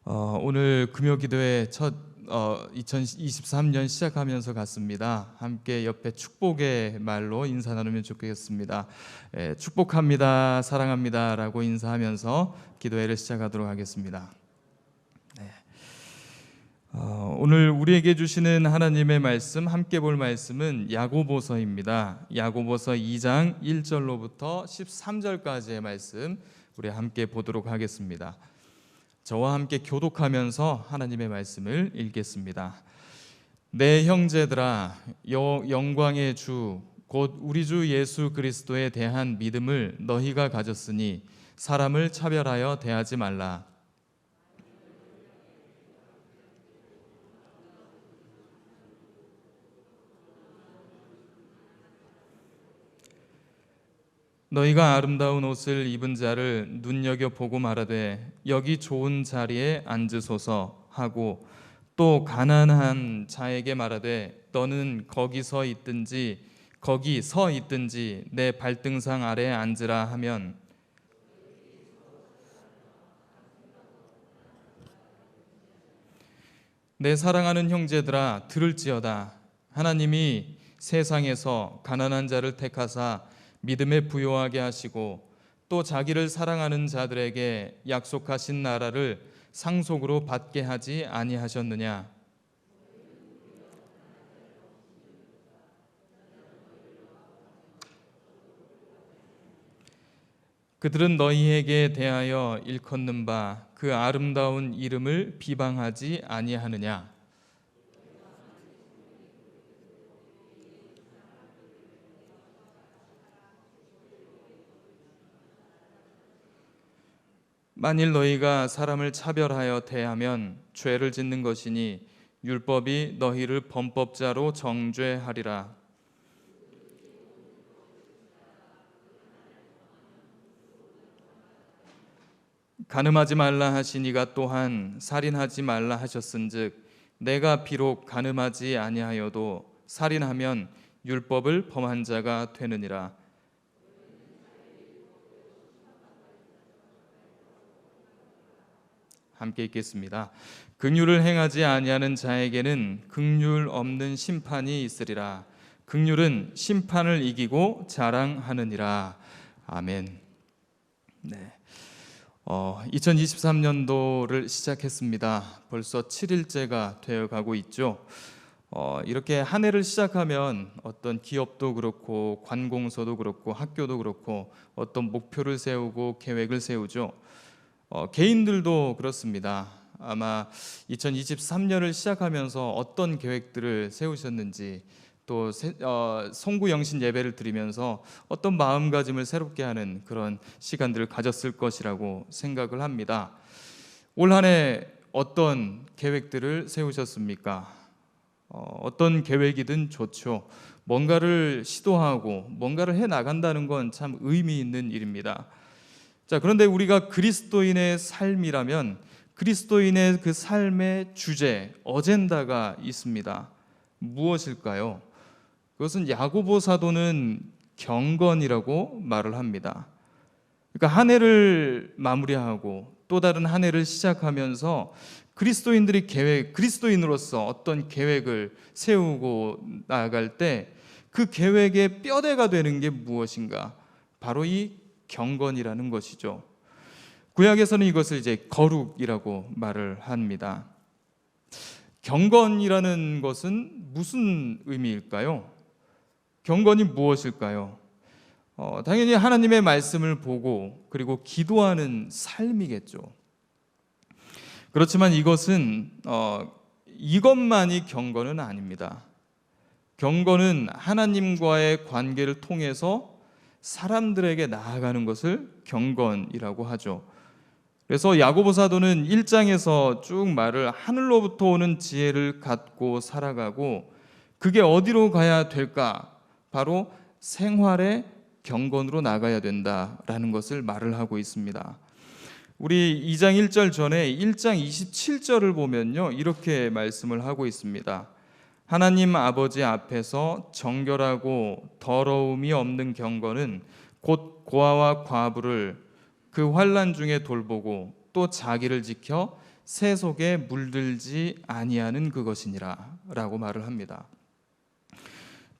오늘 금요기도회 첫 2023년 시작하면서 같습니다. 함께 옆에 축복의 말로 인사 나누면 좋겠습니다. 축복합니다, 사랑합니다 라고 인사하면서 기도회를 시작하도록 하겠습니다. 오늘 우리에게 주시는 하나님의 말씀, 함께 볼 말씀은 야고보서입니다. 야고보서 2장 1절로부터 13절까지의 말씀 우리 함께 보도록 하겠습니다. 저와 함께 교독하면서 하나님의 말씀을 읽겠습니다. 내 형제들아, 영광의 주 곧 우리 주 예수 그리스도에 대한 믿음을 너희가 가졌으니 사람을 차별하여 대하지 말라. 너희가 아름다운 옷을 입은 자를 눈여겨보고 말하되 여기 좋은 자리에 앉으소서 하고, 또 가난한 자에게 말하되 너는 거기 서 있든지 내 발등상 아래에 앉으라 하면, 내 사랑하는 형제들아 들을지어다. 하나님이 세상에서 가난한 자를 택하사 믿음에 부요하게 하시고 또 자기를 사랑하는 자들에게 약속하신 나라를 상속으로 받게 하지 아니하셨느냐? 그들은 너희에게 대하여 일컫는 바 그 아름다운 이름을 비방하지 아니하느냐? 만일 너희가 사람을 차별하여 대하면 죄를 짓는 것이니 율법이 너희를 범법자로 정죄하리라. 간음하지 말라 하시니가 또한 살인하지 말라 하셨은즉 내가 비록 간음하지 아니하여도 살인하면 율법을 범한 자가 되느니라. 함께 읽겠습니다. 긍휼을 행하지 아니하는 자에게는 긍휼 없는 심판이 있으리라. 긍휼은 심판을 이기고 자랑하느니라. 아멘. 네. 2023년도를 시작했습니다. 벌써 7일째가 되어가고 있죠. 이렇게 한 해를 시작하면 어떤 기업도 그렇고 관공서도 그렇고 학교도 그렇고 어떤 목표를 세우고 계획을 세우죠. 개인들도 그렇습니다. 아마 2023년을 시작하면서 어떤 계획들을 세우셨는지, 또 송구영신 예배를 드리면서 어떤 마음가짐을 새롭게 하는 그런 시간들을 가졌을 것이라고 생각을 합니다. 올 한 해 어떤 계획들을 세우셨습니까? 어떤 계획이든 좋죠. 뭔가를 시도하고 뭔가를 해 나간다는 건 참 의미 있는 일입니다. 자, 그런데 우리가 그리스도인의 삶이라면 그리스도인의 그 삶의 주제, 어젠다가 있습니다. 무엇일까요? 그것은 야고보 사도는 경건이라고 말을 합니다. 그러니까 한 해를 마무리하고 또 다른 한 해를 시작하면서 그리스도인들이 그리스도인으로서 어떤 계획을 세우고 나아갈 때 그 계획의 뼈대가 되는 게 무엇인가? 바로 이 경건이라는 것이죠. 구약에서는 이것을 이제 거룩이라고 말을 합니다. 경건이라는 것은 무슨 의미일까요? 경건이 무엇일까요? 당연히 하나님의 말씀을 보고 그리고 기도하는 삶이겠죠. 그렇지만 이것은 이것만이 경건은 아닙니다. 경건은 하나님과의 관계를 통해서 사람들에게 나아가는 것을 경건이라고 하죠. 그래서 야고보 사도는 1장에서 쭉 말을 하늘로부터 오는 지혜를 갖고 살아가고, 그게 어디로 가야 될까? 바로 생활의 경건으로 나가야 된다라는 것을 말을 하고 있습니다. 우리 2장 1절 전에 1장 27절을 보면요, 이렇게 말씀을 하고 있습니다. 하나님 아버지 앞에서 정결하고 더러움이 없는 경건은 곧 고아와 과부를 그 환난 중에 돌보고 또 자기를 지켜 새 속에 물들지 아니하는 그것이니라 라고 말을 합니다.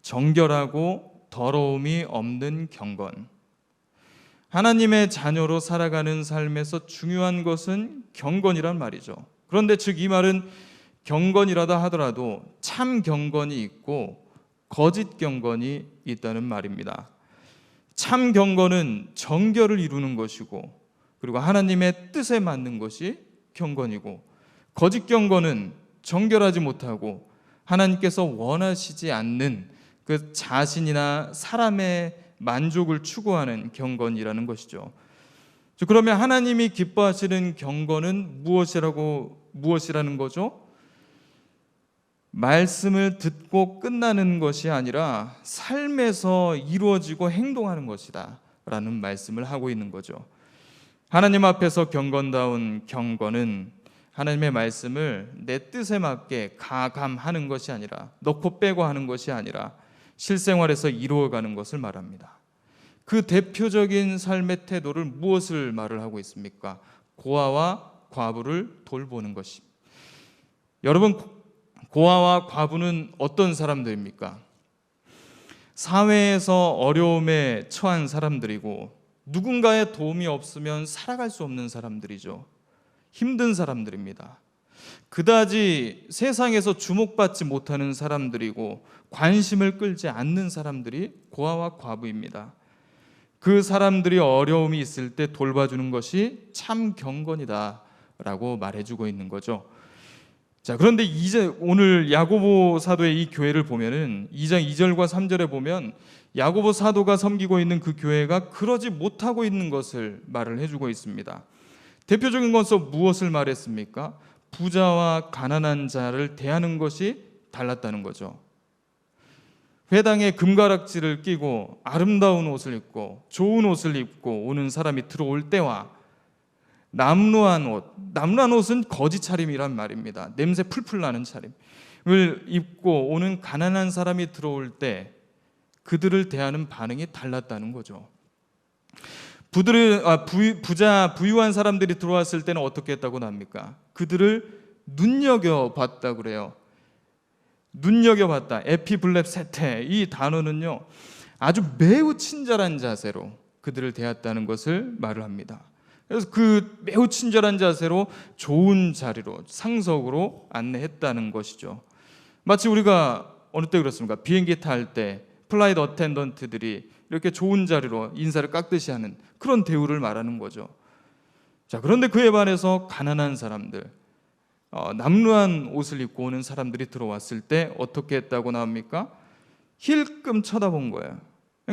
정결하고 더러움이 없는 경건. 하나님의 자녀로 살아가는 삶에서 중요한 것은 경건이란 말이죠. 그런데 즉 이 말은 경건이라다 하더라도 참 경건이 있고 거짓 경건이 있다는 말입니다. 참 경건은 정결을 이루는 것이고, 그리고 하나님의 뜻에 맞는 것이 경건이고, 거짓 경건은 정결하지 못하고 하나님께서 원하시지 않는 그 자신이나 사람의 만족을 추구하는 경건이라는 것이죠. 그러면 하나님이 기뻐하시는 경건은 무엇이라는 거죠? 말씀을 듣고 끝나는 것이 아니라 삶에서 이루어지고 행동하는 것이다 라는 말씀을 하고 있는 거죠. 하나님 앞에서 경건다운 경건은 하나님의 말씀을 내 뜻에 맞게 가감하는 것이 아니라, 넣고 빼고 하는 것이 아니라 실생활에서 이루어가는 것을 말합니다. 그 대표적인 삶의 태도를 무엇을 말을 하고 있습니까? 고아와 과부를 돌보는 것입니다. 여러분, 고아와 과부는 어떤 사람들입니까? 사회에서 어려움에 처한 사람들이고, 누군가의 도움이 없으면 살아갈 수 없는 사람들이죠. 힘든 사람들입니다. 그다지 세상에서 주목받지 못하는 사람들이고 관심을 끌지 않는 사람들이 고아와 과부입니다. 그 사람들이 어려움이 있을 때 돌봐주는 것이 참 경건이다 라고 말해주고 있는 거죠. 자, 그런데 이제 오늘 야고보 사도의 이 교회를 보면은 2장 2절과 3절에 보면 야고보 사도가 섬기고 있는 그 교회가 그러지 못하고 있는 것을 말을 해주고 있습니다. 대표적인 것은 무엇을 말했습니까? 부자와 가난한 자를 대하는 것이 달랐다는 거죠. 회당에 금가락지를 끼고 아름다운 옷을 입고 좋은 옷을 입고 오는 사람이 들어올 때와 남루한 옷은 거짓 차림이란 말입니다. 냄새 풀풀 나는 차림을 입고 오는 가난한 사람이 들어올 때 그들을 대하는 반응이 달랐다는 거죠. 부유한 사람들이 들어왔을 때는 어떻게 했다고 납니까? 그들을 눈여겨봤다 그래요. 눈여겨봤다. 에피블렙세테, 이 단어는요 아주 매우 친절한 자세로 그들을 대했다는 것을 말을 합니다. 그래서 그 매우 친절한 자세로 좋은 자리로, 상석으로 안내했다는 것이죠. 마치 우리가 어느 때 그렇습니까? 비행기 탈 때 플라이트 어텐던트들이 이렇게 좋은 자리로 인사를 깎듯이 하는 그런 대우를 말하는 거죠. 자, 그런데 그에 반해서 가난한 사람들, 남루한 옷을 입고 오는 사람들이 들어왔을 때 어떻게 했다고 나옵니까? 힐끔 쳐다본 거예요.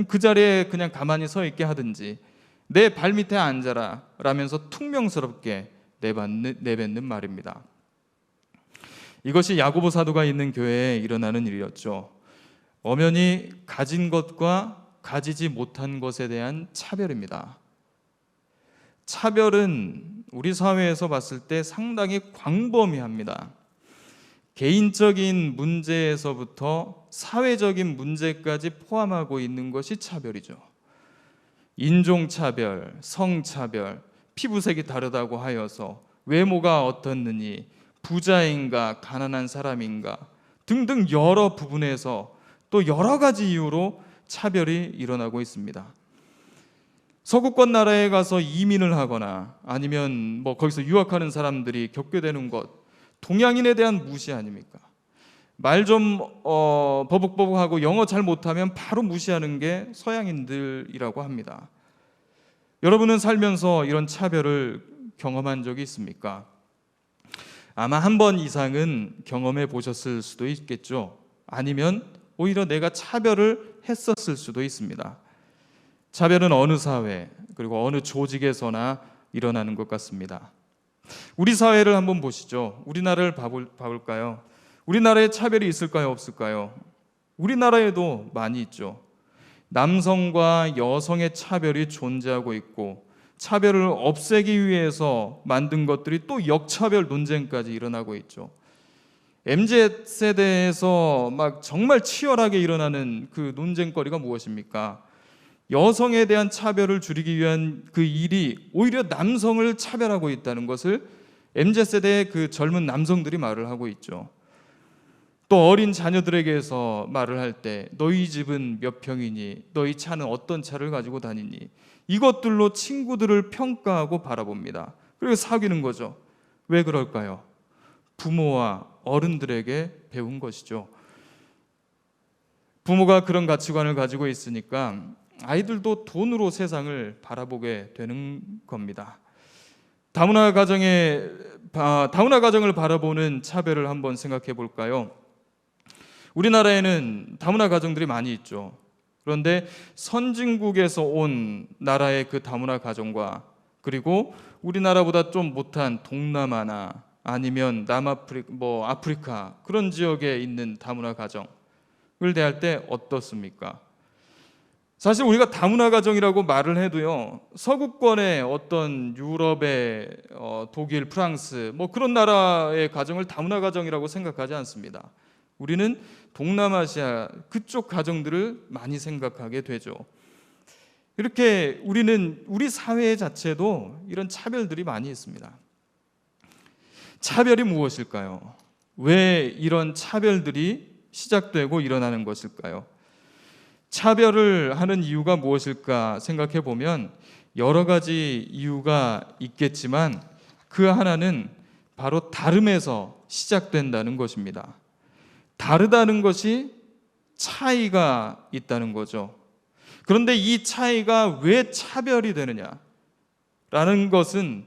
그 자리에 그냥 가만히 서 있게 하든지 내 발밑에 앉아라 라면서 퉁명스럽게 내뱉는 말입니다. 이것이 야고보 사도가 있는 교회에 일어나는 일이었죠. 엄연히 가진 것과 가지지 못한 것에 대한 차별입니다. 차별은 우리 사회에서 봤을 때 상당히 광범위합니다. 개인적인 문제에서부터 사회적인 문제까지 포함하고 있는 것이 차별이죠. 인종차별, 성차별, 피부색이 다르다고 하여서 외모가 어떻느니, 부자인가 가난한 사람인가 등등 여러 부분에서 또 여러 가지 이유로 차별이 일어나고 있습니다. 서구권 나라에 가서 이민을 하거나 아니면 거기서 유학하는 사람들이 겪게 되는 것, 동양인에 대한 무시 아닙니까? 말 좀 버벅버벅하고 영어 잘 못하면 바로 무시하는 게 서양인들이라고 합니다. 여러분은 살면서 이런 차별을 경험한 적이 있습니까? 아마 한 번 이상은 경험해 보셨을 수도 있겠죠. 아니면 오히려 내가 차별을 했었을 수도 있습니다. 차별은 어느 사회 그리고 어느 조직에서나 일어나는 것 같습니다. 우리 사회를 한번 보시죠. 우리나라를 봐볼까요? 우리나라에 차별이 있을까요? 없을까요? 우리나라에도 많이 있죠. 남성과 여성의 차별이 존재하고 있고 차별을 없애기 위해서 만든 것들이 또 역차별 논쟁까지 일어나고 있죠. MZ세대에서 막 정말 치열하게 일어나는 그 논쟁거리가 무엇입니까? 여성에 대한 차별을 줄이기 위한 그 일이 오히려 남성을 차별하고 있다는 것을 MZ세대의 그 젊은 남성들이 말을 하고 있죠. 또 어린 자녀들에게서 말을 할 때 너희 집은 몇 평이니, 너희 차는 어떤 차를 가지고 다니니, 이것들로 친구들을 평가하고 바라봅니다. 그리고 사귀는 거죠. 왜 그럴까요? 부모와 어른들에게 배운 것이죠. 부모가 그런 가치관을 가지고 있으니까 아이들도 돈으로 세상을 바라보게 되는 겁니다. 다문화 가정을 바라보는 차별을 한번 생각해 볼까요? 우리나라에는 다문화 가정들이 많이 있죠. 그런데 선진국에서 온 나라의 그 다문화 가정과, 그리고 우리나라보다 좀 못한 동남아나 아니면 아프리카 그런 지역에 있는 다문화 가정을 대할 때 어떻습니까? 사실 우리가 다문화 가정이라고 말을 해도요, 서구권의 어떤 유럽의 독일, 프랑스 그런 나라의 가정을 다문화 가정이라고 생각하지 않습니다. 우리는 동남아시아 그쪽 가정들을 많이 생각하게 되죠. 이렇게 우리 사회 자체도 이런 차별들이 많이 있습니다. 차별이 무엇일까요? 왜 이런 차별들이 시작되고 일어나는 것일까요? 차별을 하는 이유가 무엇일까 생각해 보면 여러 가지 이유가 있겠지만 그 하나는 바로 다름에서 시작된다는 것입니다. 다르다는 것이 차이가 있다는 거죠. 그런데 이 차이가 왜 차별이 되느냐라는 것은,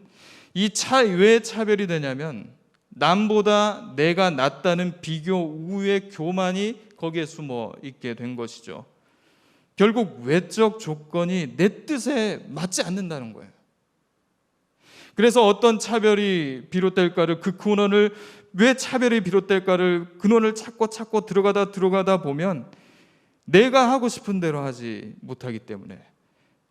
왜 차별이 되냐면 남보다 내가 낫다는 비교, 우의 교만이 거기에 숨어 있게 된 것이죠. 결국 외적 조건이 내 뜻에 맞지 않는다는 거예요. 그래서 어떤 차별이 비롯될까를, 그 근원을, 왜 차별이 비롯될까를 근원을 찾고 들어가다 보면 내가 하고 싶은 대로 하지 못하기 때문에,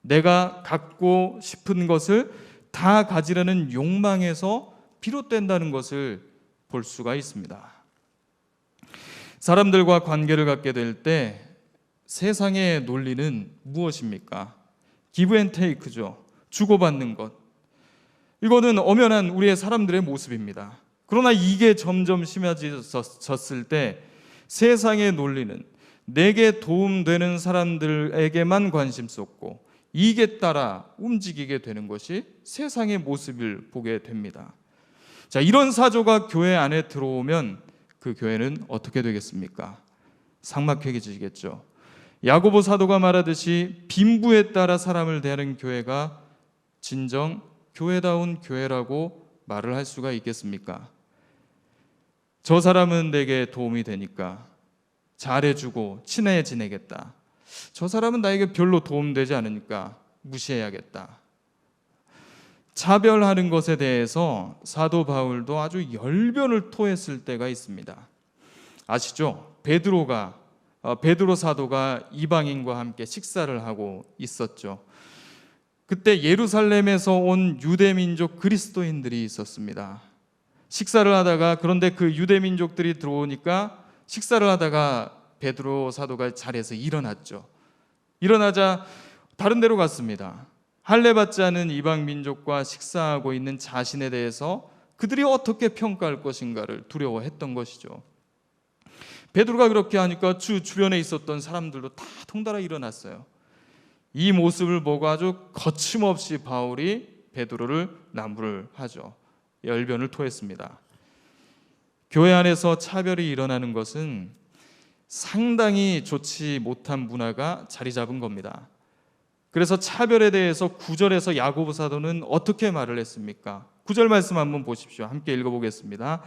내가 갖고 싶은 것을 다 가지려는 욕망에서 비롯된다는 것을 볼 수가 있습니다. 사람들과 관계를 갖게 될 때 세상의 논리는 무엇입니까? 기브 앤 테이크죠. 주고받는 것. 이거는 엄연한 우리의 사람들의 모습입니다. 그러나 이게 점점 심해졌을 때 세상의 논리는 내게 도움되는 사람들에게만 관심 쏟고 이익에 따라 움직이게 되는 것이 세상의 모습을 보게 됩니다. 자, 이런 사조가 교회 안에 들어오면 그 교회는 어떻게 되겠습니까? 삭막해지겠죠. 야고보 사도가 말하듯이 빈부에 따라 사람을 대하는 교회가 진정 교회다운 교회라고 말을 할 수가 있겠습니까? 저 사람은 내게 도움이 되니까 잘해주고 친해 지내겠다. 저 사람은 나에게 별로 도움되지 않으니까 무시해야겠다. 차별하는 것에 대해서 사도 바울도 아주 열변을 토했을 때가 있습니다. 아시죠? 베드로 사도가 이방인과 함께 식사를 하고 있었죠. 그때 예루살렘에서 온 유대민족 그리스도인들이 있었습니다. 식사를 하다가, 그런데 그 유대민족들이 들어오니까 식사를 하다가 베드로 사도가 자리에서 일어났죠. 일어나자 다른 데로 갔습니다. 할례받지 않은 이방 민족과 식사하고 있는 자신에 대해서 그들이 어떻게 평가할 것인가를 두려워했던 것이죠. 베드로가 그렇게 하니까 주변에 있었던 사람들도 다 통달아 일어났어요. 이 모습을 보고 아주 거침없이 바울이 베드로를 나무를 하죠. 열변을 토했습니다. 교회 안에서 차별이 일어나는 것은 상당히 좋지 못한 문화가 자리 잡은 겁니다. 그래서 차별에 대해서 9절에서 야고보 사도는 어떻게 말을 했습니까? 9절 말씀 한번 보십시오. 함께 읽어보겠습니다.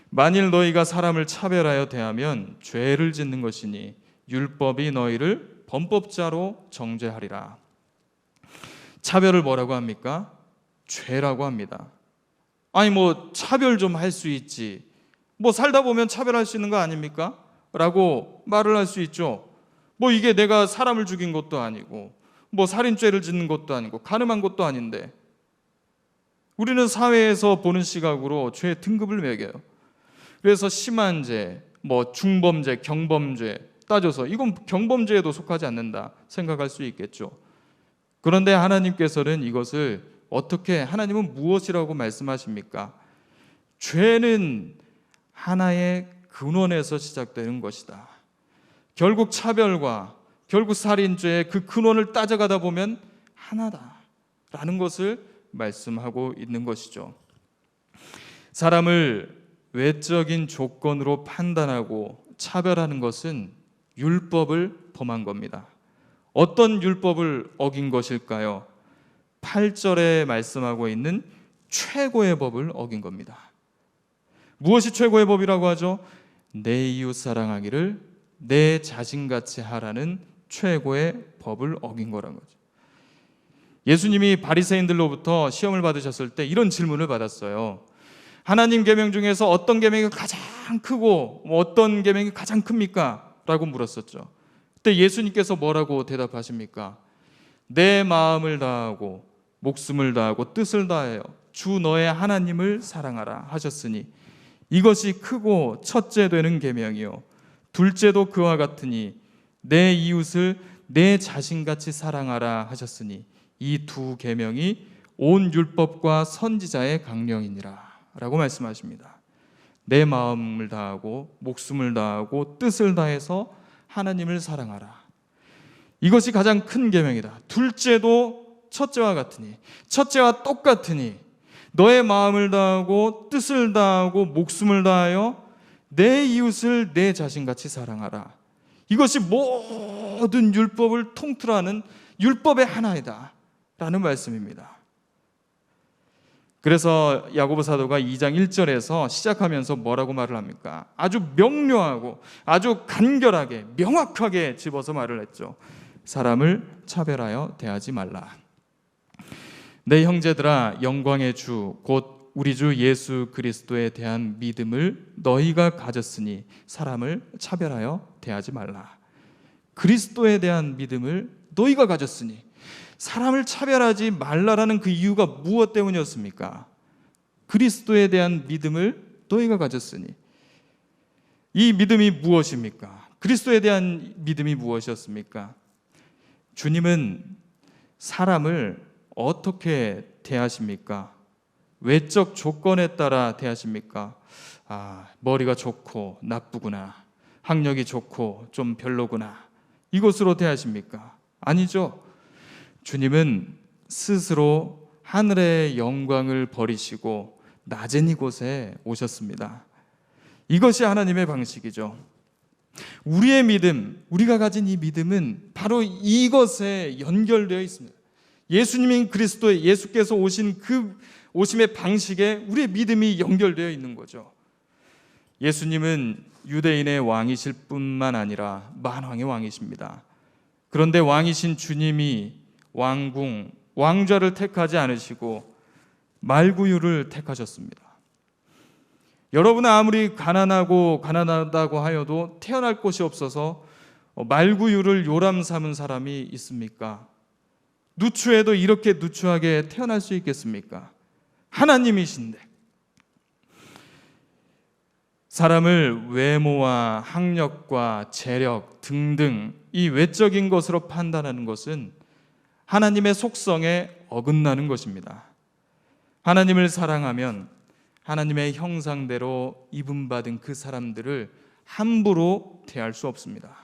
만일 너희가 사람을 차별하여 대하면 죄를 짓는 것이니 율법이 너희를 범법자로 정죄하리라. 차별을 뭐라고 합니까? 죄라고 합니다. 아니 차별 좀 할 수 있지, 살다 보면 차별할 수 있는 거 아닙니까? 라고 말을 할 수 있죠. 이게 내가 사람을 죽인 것도 아니고 살인죄를 짓는 것도 아니고 간음한 것도 아닌데, 우리는 사회에서 보는 시각으로 죄의 등급을 매겨요. 그래서 심한 죄, 중범죄, 경범죄, 따져서 이건 경범죄에도 속하지 않는다 생각할 수 있겠죠. 그런데 하나님께서는 이것을 어떻게, 하나님은 무엇이라고 말씀하십니까? 죄는 하나의 근원에서 시작되는 것이다. 결국 차별과 결국 살인죄의 그 근원을 따져가다 보면 하나다라는 것을 말씀하고 있는 것이죠. 사람을 외적인 조건으로 판단하고 차별하는 것은 율법을 범한 겁니다. 어떤 율법을 어긴 것일까요? 8절에 말씀하고 있는 최고의 법을 어긴 겁니다. 무엇이 최고의 법이라고 하죠? 내 이웃 사랑하기를 내 자신같이 하라는 최고의 법을 어긴 거란 거죠. 예수님이 바리새인들로부터 시험을 받으셨을 때 이런 질문을 받았어요. 하나님 계명 중에서 어떤 계명이 가장 크고 어떤 계명이 가장 큽니까? 라고 물었었죠. 그때 예수님께서 뭐라고 대답하십니까? 내 마음을 다하고 목숨을 다하고 뜻을 다하여 주 너의 하나님을 사랑하라 하셨으니 이것이 크고 첫째 되는 계명이요 둘째도 그와 같으니 내 이웃을 내 자신같이 사랑하라 하셨으니 이 두 계명이 온 율법과 선지자의 강령이니라 라고 말씀하십니다. 내 마음을 다하고 목숨을 다하고 뜻을 다해서 하나님을 사랑하라. 이것이 가장 큰 계명이다. 둘째도 첫째와 같으니, 첫째와 똑같으니 너의 마음을 다하고 뜻을 다하고 목숨을 다하여 내 이웃을 내 자신같이 사랑하라. 이것이 모든 율법을 통틀어하는 율법의 하나이다 라는 말씀입니다. 그래서 야고보 사도가 2장 1절에서 시작하면서 뭐라고 말을 합니까? 아주 명료하고 아주 간결하게 명확하게 집어서 말을 했죠. 사람을 차별하여 대하지 말라. 내 형제들아, 영광의 주 곧 우리 주 예수 그리스도에 대한 믿음을 너희가 가졌으니 사람을 차별하여 대하지 말라. 그리스도에 대한 믿음을 너희가 가졌으니 사람을 차별하지 말라라는 그 이유가 무엇 때문이었습니까? 그리스도에 대한 믿음을 너희가 가졌으니. 이 믿음이 무엇입니까? 그리스도에 대한 믿음이 무엇이었습니까? 주님은 사람을 어떻게 대하십니까? 외적 조건에 따라 대하십니까? 머리가 좋고 나쁘구나, 학력이 좋고 좀 별로구나, 이것으로 대하십니까? 아니죠. 주님은 스스로 하늘의 영광을 버리시고 낮은 이곳에 오셨습니다. 이것이 하나님의 방식이죠. 우리의 믿음, 우리가 가진 이 믿음은 바로 이것에 연결되어 있습니다. 예수님인 그리스도의, 예수께서 오신 그 오심의 방식에 우리의 믿음이 연결되어 있는 거죠. 예수님은 유대인의 왕이실 뿐만 아니라 만왕의 왕이십니다. 그런데 왕이신 주님이 왕궁, 왕좌를 택하지 않으시고 말구유를 택하셨습니다. 여러분은 아무리 가난하다고 하여도 태어날 곳이 없어서 말구유를 요람 삼은 사람이 있습니까? 누추해도 이렇게 누추하게 태어날 수 있겠습니까? 하나님이신데. 사람을 외모와 학력과 재력 등등 이 외적인 것으로 판단하는 것은 하나님의 속성에 어긋나는 것입니다. 하나님을 사랑하면 하나님의 형상대로 입음받은 그 사람들을 함부로 대할 수 없습니다.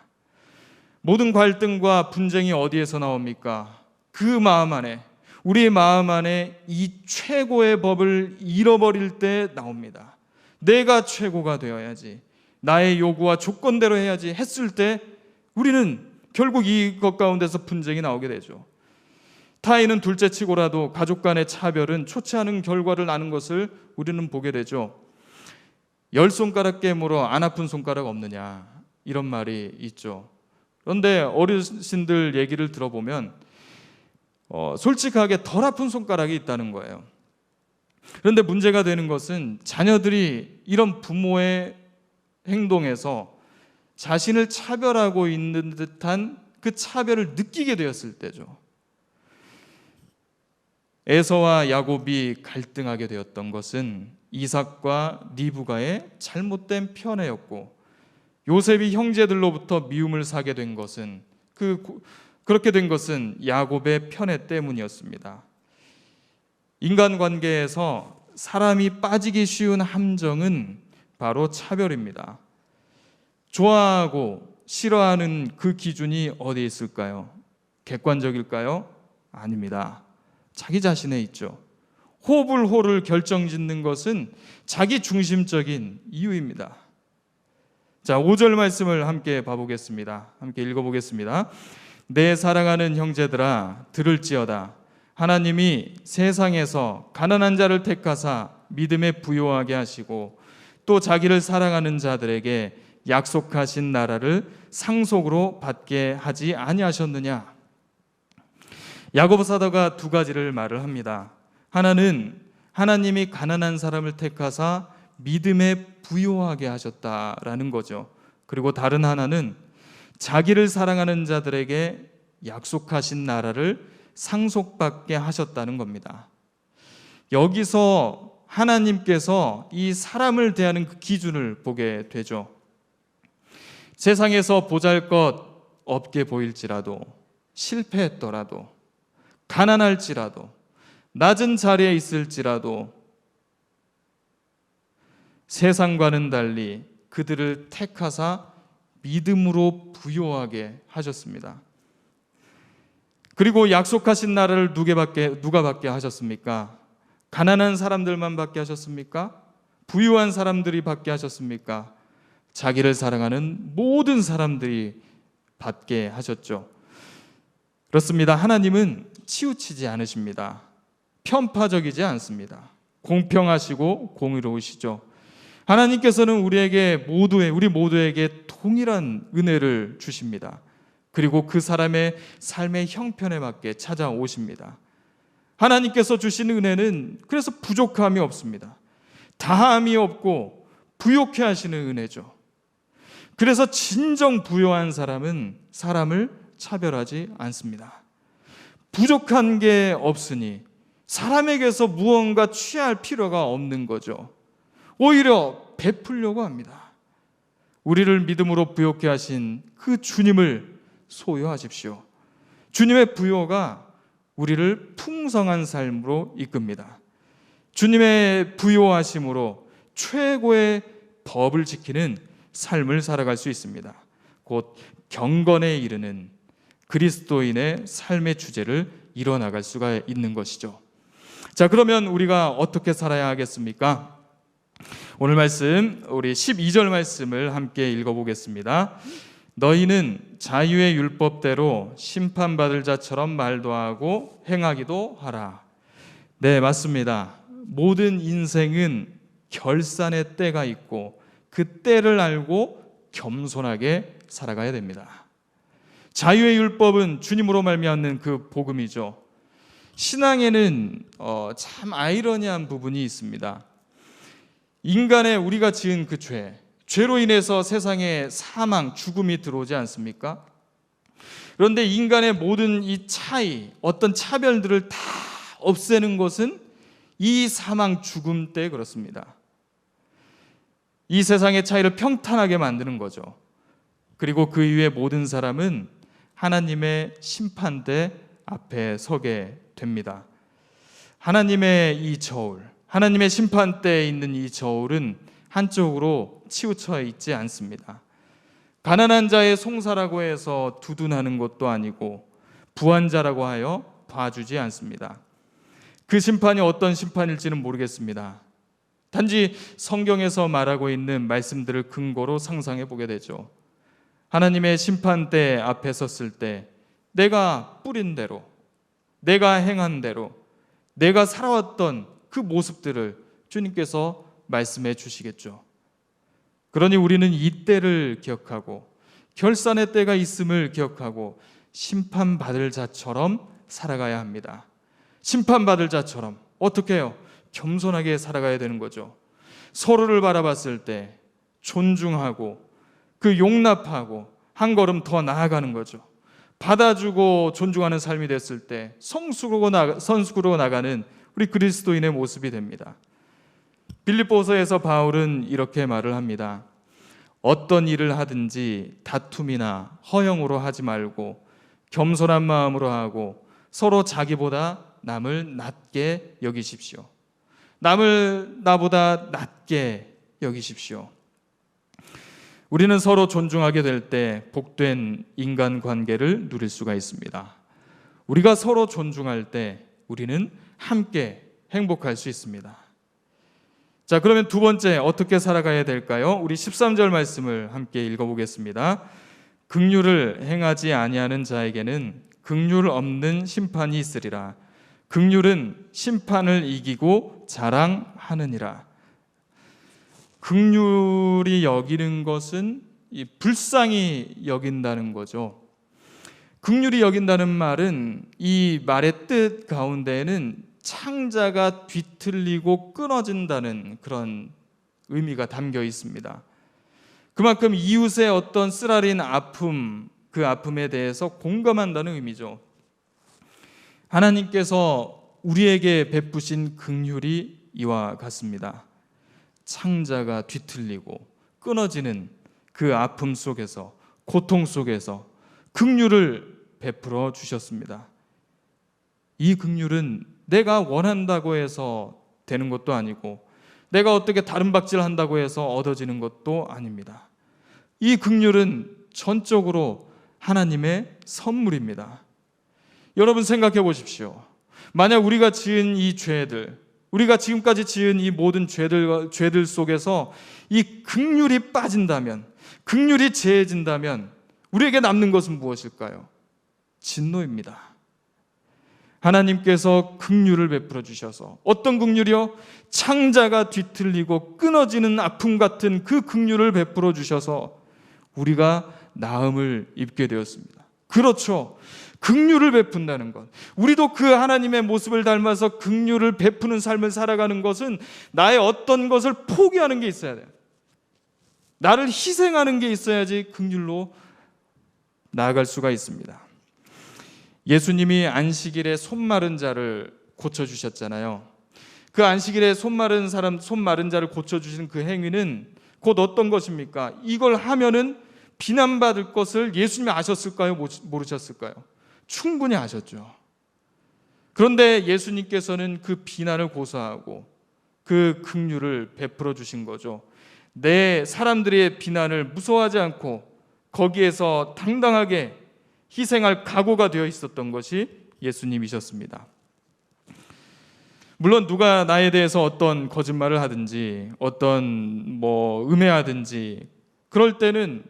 모든 갈등과 분쟁이 어디에서 나옵니까? 그 마음 안에, 우리 마음 안에 이 최고의 법을 잃어버릴 때 나옵니다. 내가 최고가 되어야지, 나의 요구와 조건대로 해야지 했을 때 우리는 결국 이것 가운데서 분쟁이 나오게 되죠. 타인은 둘째치고라도 가족 간의 차별은 좋지 않은 결과를 낳는 것을 우리는 보게 되죠. 10손가락 깨물어 안 아픈 손가락 없느냐, 이런 말이 있죠. 그런데 어르신들 얘기를 들어보면 솔직하게 덜 아픈 손가락이 있다는 거예요. 그런데 문제가 되는 것은 자녀들이 이런 부모의 행동에서 자신을 차별하고 있는 듯한 그 차별을 느끼게 되었을 때죠. 에서와 야곱이 갈등하게 되었던 것은 이삭과 리브가의 잘못된 편애였고, 요셉이 형제들로부터 미움을 사게 된 것은 그렇게 된 것은 야곱의 편애 때문이었습니다. 인간관계에서 사람이 빠지기 쉬운 함정은 바로 차별입니다. 좋아하고 싫어하는 그 기준이 어디에 있을까요? 객관적일까요? 아닙니다. 자기 자신에 있죠. 호불호를 결정짓는 것은 자기 중심적인 이유입니다. 자, 5절 말씀을 함께 봐보겠습니다. 함께 읽어보겠습니다. 내 사랑하는 형제들아 들을지어다. 하나님이 세상에서 가난한 자를 택하사 믿음에 부요하게 하시고 또 자기를 사랑하는 자들에게 약속하신 나라를 상속으로 받게 하지 아니하셨느냐. 야고보 사도가 두 가지를 말을 합니다. 하나는 하나님이 가난한 사람을 택하사 믿음에 부요하게 하셨다라는 거죠. 그리고 다른 하나는 자기를 사랑하는 자들에게 약속하신 나라를 상속받게 하셨다는 겁니다. 여기서 하나님께서 이 사람을 대하는 그 기준을 보게 되죠. 세상에서 보잘것 없게 보일지라도, 실패했더라도, 가난할지라도, 낮은 자리에 있을지라도 세상과는 달리 그들을 택하사 믿음으로 부요하게 하셨습니다. 그리고 약속하신 나라를 누가 받게 하셨습니까? 가난한 사람들만 받게 하셨습니까? 부유한 사람들이 받게 하셨습니까? 자기를 사랑하는 모든 사람들이 받게 하셨죠. 그렇습니다. 하나님은 치우치지 않으십니다. 편파적이지 않습니다. 공평하시고 공의로우시죠. 하나님께서는 우리 모두에게 동일한 은혜를 주십니다. 그리고 그 사람의 삶의 형편에 맞게 찾아오십니다. 하나님께서 주신 은혜는 그래서 부족함이 없습니다. 다함이 없고 부요케 하시는 은혜죠. 그래서 진정 부요한 사람은 사람을 차별하지 않습니다. 부족한 게 없으니 사람에게서 무언가 취할 필요가 없는 거죠. 오히려 베풀려고 합니다. 우리를 믿음으로 부요케 하신 그 주님을 소유하십시오. 주님의 부요가 우리를 풍성한 삶으로 이끕니다. 주님의 부요하심으로 최고의 법을 지키는 삶을 살아갈 수 있습니다. 곧 경건에 이르는 그리스도인의 삶의 주제를 이뤄나갈 수가 있는 것이죠. 자, 그러면 우리가 어떻게 살아야 하겠습니까? 오늘 말씀, 우리 12절 말씀을 함께 읽어보겠습니다. 너희는 자유의 율법대로 심판받을 자처럼 말도 하고 행하기도 하라. 네, 맞습니다. 모든 인생은 결산의 때가 있고 그 때를 알고 겸손하게 살아가야 됩니다. 자유의 율법은 주님으로 말미암는 그 복음이죠. 신앙에는 참 아이러니한 부분이 있습니다. 인간의 우리가 지은 그 죄로 인해서 세상에 사망, 죽음이 들어오지 않습니까? 그런데 인간의 모든 이 차이, 어떤 차별들을 다 없애는 것은 이 사망, 죽음 때 그렇습니다. 이 세상의 차이를 평탄하게 만드는 거죠. 그리고 그 이후에 모든 사람은 하나님의 심판대 앞에 서게 됩니다. 하나님의 이 저울, 하나님의 심판대에 있는 이 저울은 한쪽으로 치우쳐 있지 않습니다. 가난한 자의 송사라고 해서 두둔하는 것도 아니고 부한 자라고 하여 봐주지 않습니다. 그 심판이 어떤 심판일지는 모르겠습니다. 단지 성경에서 말하고 있는 말씀들을 근거로 상상해 보게 되죠. 하나님의 심판대 앞에 섰을 때 내가 뿌린 대로, 내가 행한 대로, 내가 살아왔던 그 모습들을 주님께서 말씀해 주시겠죠. 그러니 우리는 이 때를 기억하고 결산의 때가 있음을 기억하고 심판받을 자처럼 살아가야 합니다. 심판받을 자처럼 어떻게 해요? 겸손하게 살아가야 되는 거죠. 서로를 바라봤을 때 존중하고 그 용납하고 한 걸음 더 나아가는 거죠. 받아주고 존중하는 삶이 됐을 때 선수로 나가는 우리 그리스도인의 모습이 됩니다. 빌립보서에서 바울은 이렇게 말을 합니다. 어떤 일을 하든지 다툼이나 허영으로 하지 말고 겸손한 마음으로 하고 서로 자기보다 남을 낮게 여기십시오. 남을 나보다 낮게 여기십시오. 우리는 서로 존중하게 될 때 복된 인간관계를 누릴 수가 있습니다. 우리가 서로 존중할 때 우리는 함께 행복할 수 있습니다. 자, 그러면 두 번째 어떻게 살아가야 될까요? 우리 13절 말씀을 함께 읽어보겠습니다. 긍휼을 행하지 아니하는 자에게는 긍휼 없는 심판이 있으리라. 긍휼은 심판을 이기고 자랑하느니라. 긍휼이 여기는 것은 불쌍히 여긴다는 거죠. 긍휼히 여긴다는 말은 이 말의 뜻 가운데에는 창자가 뒤틀리고 끊어진다는 그런 의미가 담겨 있습니다. 그만큼 이웃의 어떤 쓰라린 아픔, 그 아픔에 대해서 공감한다는 의미죠. 하나님께서 우리에게 베푸신 긍휼이 이와 같습니다. 창자가 뒤틀리고 끊어지는 그 아픔 속에서, 고통 속에서 긍휼을 베풀어 주셨습니다. 이 긍휼은 내가 원한다고 해서 되는 것도 아니고 내가 어떻게 다른 박질을 한다고 해서 얻어지는 것도 아닙니다. 이 긍휼은 전적으로 하나님의 선물입니다. 여러분 생각해 보십시오. 만약 우리가 지은 이 죄들, 우리가 지금까지 지은 이 모든 죄들 속에서 이 긍휼이 빠진다면, 긍휼이 제해진다면 우리에게 남는 것은 무엇일까요? 진노입니다. 하나님께서 긍휼을 베풀어 주셔서, 어떤 긍휼이요? 창자가 뒤틀리고 끊어지는 아픔 같은 그 긍휼을 베풀어 주셔서 우리가 나음을 입게 되었습니다. 그렇죠. 긍휼을 베푼다는 것, 우리도 그 하나님의 모습을 닮아서 긍휼을 베푸는 삶을 살아가는 것은 나의 어떤 것을 포기하는 게 있어야 돼요. 나를 희생하는 게 있어야지 긍휼로 나아갈 수가 있습니다. 예수님이 안식일에 손 마른 자를 고쳐주셨잖아요. 그 안식일에 손 마른 자를 고쳐주시는 그 행위는 곧 어떤 것입니까? 이걸 하면은 비난받을 것을 예수님이 아셨을까요? 모르셨을까요? 충분히 아셨죠. 그런데 예수님께서는 그 비난을 고사하고 그 긍휼을 베풀어 주신 거죠. 내 사람들의 비난을 무서워하지 않고 거기에서 당당하게 희생할 각오가 되어 있었던 것이 예수님이셨습니다. 물론 누가 나에 대해서 어떤 거짓말을 하든지 어떤 음해하든지 그럴 때는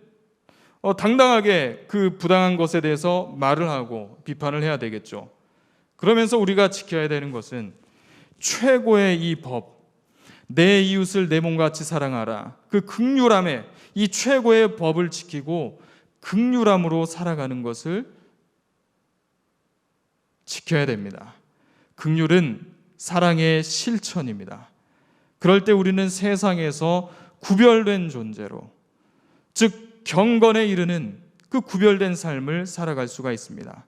당당하게 그 부당한 것에 대해서 말을 하고 비판을 해야 되겠죠. 그러면서 우리가 지켜야 되는 것은 최고의 이 법, 내 이웃을 내 몸같이 사랑하라, 그 긍휼함에 이 최고의 법을 지키고 긍휼함으로 살아가는 것을 지켜야 됩니다. 긍휼은 사랑의 실천입니다. 그럴 때 우리는 세상에서 구별된 존재로, 즉 경건에 이르는 그 구별된 삶을 살아갈 수가 있습니다.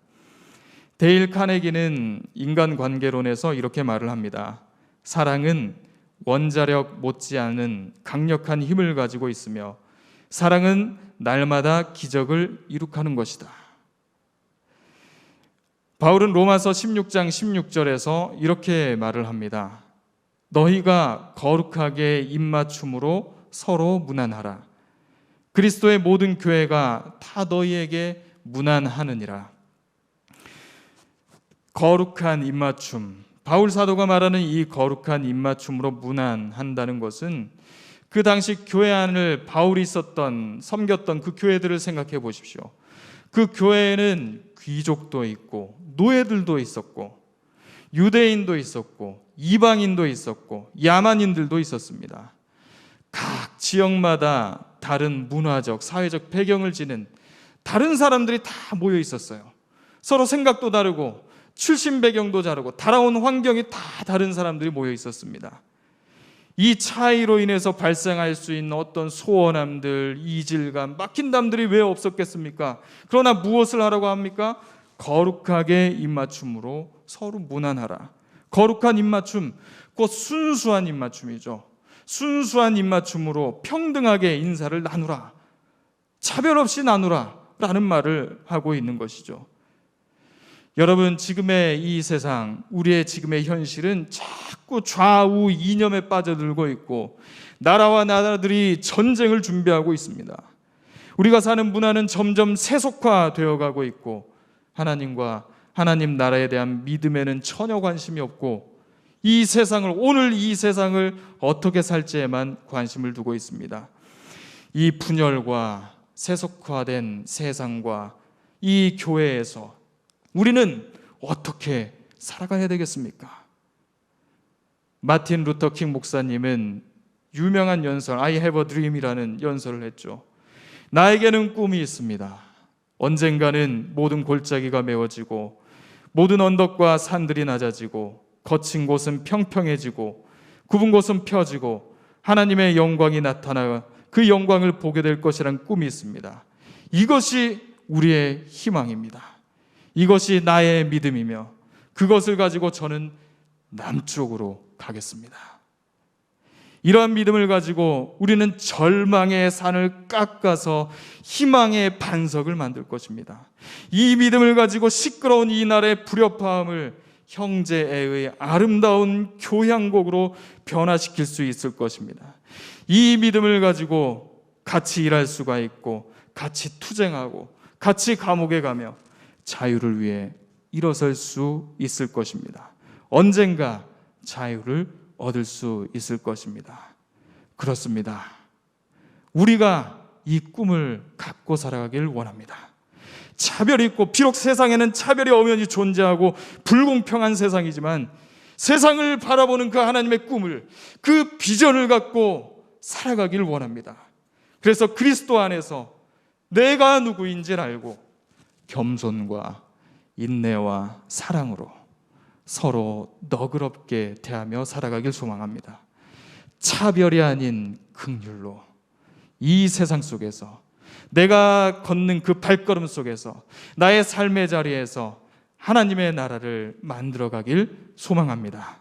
데일 카네기는 인간관계론에서 이렇게 말을 합니다. 사랑은 원자력 못지않은 강력한 힘을 가지고 있으며 사랑은 날마다 기적을 이룩하는 것이다. 바울은 로마서 16장 16절에서 이렇게 말을 합니다. 너희가 거룩하게 입맞춤으로 서로 무난하라. 그리스도의 모든 교회가 다 너희에게 무난하느니라. 거룩한 입맞춤, 바울 사도가 말하는 이 거룩한 입맞춤으로 무난한다는 것은 그 당시 교회 안을 바울이 섬겼던 그 교회들을 생각해 보십시오. 그 교회에는 귀족도 있고 노예들도 있었고 유대인도 있었고 이방인도 있었고 야만인들도 있었습니다. 각 지역마다 다른 문화적, 사회적 배경을 지닌 다른 사람들이 다 모여 있었어요. 서로 생각도 다르고 출신 배경도 다르고 달아온 환경이 다 다른 사람들이 모여 있었습니다. 이 차이로 인해서 발생할 수 있는 어떤 소원함들, 이질감, 막힌담들이 왜 없었겠습니까? 그러나 무엇을 하라고 합니까? 거룩하게 입맞춤으로 서로 무난하라. 거룩한 입맞춤, 곧 순수한 입맞춤이죠. 순수한 입맞춤으로 평등하게 인사를 나누라. 차별 없이 나누라 라는 말을 하고 있는 것이죠. 여러분, 지금의 이 세상, 우리의 지금의 현실은 자꾸 좌우 이념에 빠져들고 있고 나라와 나라들이 전쟁을 준비하고 있습니다. 우리가 사는 문화는 점점 세속화되어 가고 있고 하나님과 하나님 나라에 대한 믿음에는 전혀 관심이 없고 오늘 이 세상을 어떻게 살지에만 관심을 두고 있습니다. 이 분열과 세속화된 세상과 이 교회에서 우리는 어떻게 살아가야 되겠습니까? 마틴 루터 킹 목사님은 유명한 연설 I have a dream이라는 연설을 했죠. 나에게는 꿈이 있습니다. 언젠가는 모든 골짜기가 메워지고 모든 언덕과 산들이 낮아지고 거친 곳은 평평해지고 굽은 곳은 펴지고 하나님의 영광이 나타나 그 영광을 보게 될 것이란 꿈이 있습니다. 이것이 우리의 희망입니다. 이것이 나의 믿음이며 그것을 가지고 저는 남쪽으로 가겠습니다. 이러한 믿음을 가지고 우리는 절망의 산을 깎아서 희망의 반석을 만들 것입니다. 이 믿음을 가지고 시끄러운 이 날의 불협화음을 형제애의 아름다운 교향곡으로 변화시킬 수 있을 것입니다. 이 믿음을 가지고 같이 일할 수가 있고 같이 투쟁하고 같이 감옥에 가며 자유를 위해 일어설 수 있을 것입니다. 언젠가 자유를 얻을 수 있을 것입니다. 그렇습니다. 우리가 이 꿈을 갖고 살아가길 원합니다. 차별이 있고 비록 세상에는 차별이 엄연히 존재하고 불공평한 세상이지만 세상을 바라보는 그 하나님의 꿈을, 그 비전을 갖고 살아가길 원합니다. 그래서 그리스도 안에서 내가 누구인지를 알고 겸손과 인내와 사랑으로 서로 너그럽게 대하며 살아가길 소망합니다. 차별이 아닌 긍휼로 이 세상 속에서 내가 걷는 그 발걸음 속에서 나의 삶의 자리에서 하나님의 나라를 만들어가길 소망합니다.